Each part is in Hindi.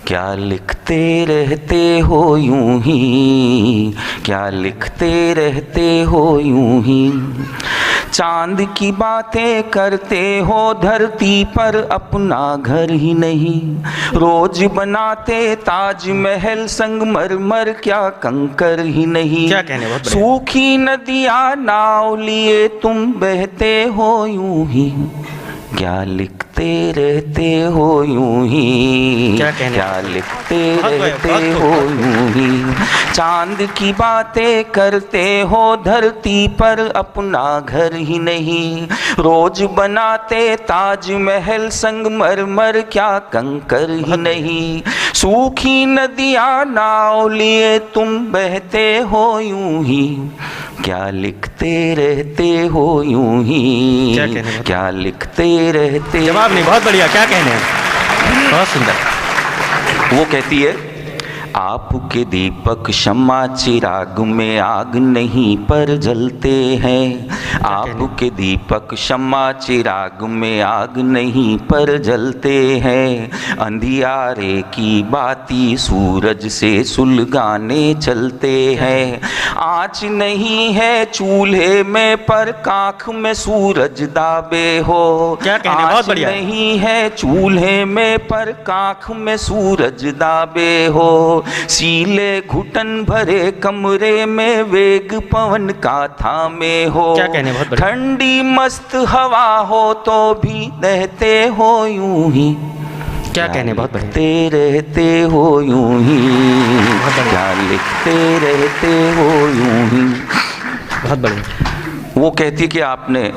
क्या लिखते रहते हो यूं ही, क्या लिखते रहते हो यूं ही। चांद की बातें करते हो धरती पर अपना घर ही नहीं। रोज बनाते ताजमहल संगमरमर क्या कंकर ही नहीं। क्या कहने, बहुत बढ़िया। सूखी नदियाँ नाव लिए तुम बहते हो यूं ही, क्या लिखते रहते हो यूं ही। क्या कहने, क्या लिखते बहुत रहते बहुत हो यूं ही। चांद की बातें करते हो धरती पर अपना घर ही नहीं। रोज बनाते ताजमहल संगमरमर क्या कंकर ही नहीं। सूखी नदियाँ नाव लिए तुम बहते हो यूं ही, क्या लिखते रहते हो यूं ही। क्या कहने, क्या लिखते रहते। जवाब नहीं, बहुत बढ़िया। क्या कहने हैं, बहुत सुंदर। वो कहती है, आपके दीपक शम्मा चिराग में आग नहीं पर जलते हैं। आपके दीपक शम्मा चिराग में आग नहीं पर जलते हैं। अंधियारे की बाती सूरज से सुलगाने चलते हैं। आँच नहीं है चूल्हे में पर काख में सूरज दाबे हो। क्या कहने, बहुत बढ़िया। नहीं है चूल्हे में पर काख में सूरज दाबे हो। सीले घुटन भरे कमरे में वेग पवन का थामे हो। क्या कहने, बहुत बढ़िया। ठंडी मस्त हवा हो तो भी रहते हो यूं ही, क्या कहने, बहुत बढ़िया। लिखते रहते हो यूं ही। क्या लिखते रहते हो यूं ही। बहुत बढ़िया। वो कहती कि आपने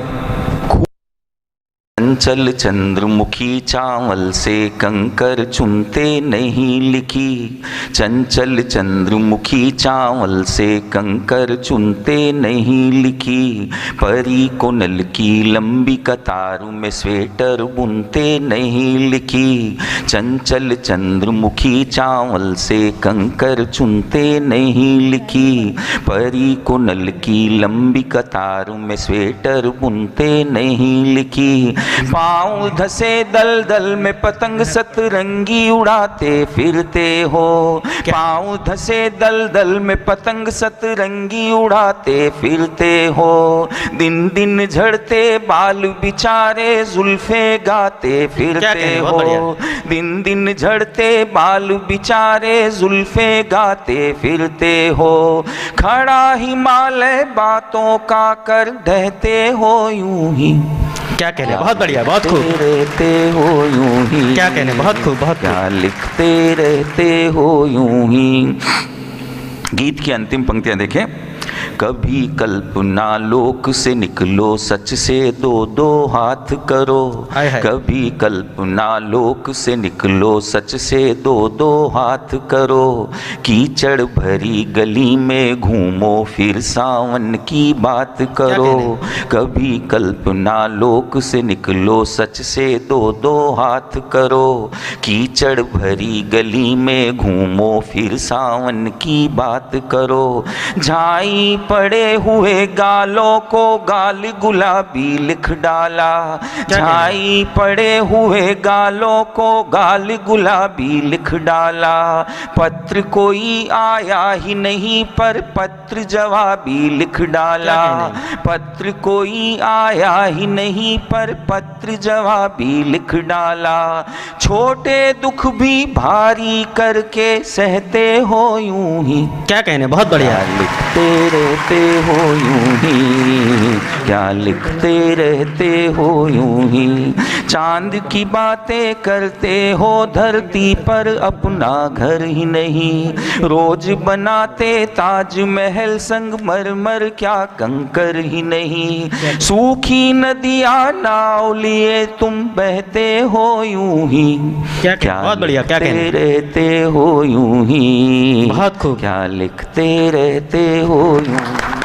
चंचल चंद्रमुखी चावल से कंकर चुनते नहीं लिखी। चंचल चंद्रमुखी चावल से कंकर चुनते नहीं लिखी। परी कोनल की लंबी कतारों में स्वेटर बुनते नहीं लिखी। चंचल चंद्रमुखी चावल से कंकर चुनते नहीं लिखी। परी कोनल की लंबी कतारों में स्वेटर बुनते नहीं लिखी। पाँव धसे दलदल में पतंग सतरंगी उड़ाते फिरते हो। पाँव धसे दलदल में पतंग सतरंगी उड़ाते फिरते हो। दिन दिन झड़ते बाल बिचारे जुल्फे गाते फिरते हो। दिन दिन झड़ते बाल बिचारे जुल्फे गाते फिरते हो। खड़ा हिमालय बातों का कर ढहते हो यूं ही। क्या कहने, बहुत बढ़िया, बहुत खूब। रहते हो यूं ही। क्या कहने, बहुत खूब, बहुत खूब। क्या लिखते रहते हो यूं ही। गीत की अंतिम पंक्तियां देखें। कभी कल्पना लोक से निकलो सच से दो दो हाथ करो। कभी कल्पना लोक से निकलो सच से दो दो हाथ करो। कीचड़ भरी गली में घूमो फिर सावन की बात करो। कभी कल्पना लोक से निकलो सच से दो दो हाथ करो। कीचड़ भरी गली में घूमो फिर सावन की बात करो। झाई पड़े हुए गालों को गाल गुलाबी लिख डाला। झाई पड़े हुए गालों को गाल गुलाबी लिख डाला। पत्र कोई आया ही नहीं पर पत्र जवाबी लिख डाला। पत्र कोई आया ही नहीं पर पत्र जवाबी लिख डाला। छोटे दुख भी भारी करके सहते हो यूं ही। क्या कहने, बहुत बढ़िया। लिखते रहते हो यूं ही। क्या लिखते रहते हो यूं ही। चांद की बातें करते हो धरती पर अपना घर ही नहीं। रोज बनाते ताजमहल संगमरमर क्या कंकर ही नहीं। सूखी नदियाँ नाव लिए तुम बहते हो यूं ही। क्या बहुत बढ़िया। क्या कहने, रहते हो यूं ही। बहुत खूब। क्या लिखते रहते हो यूं।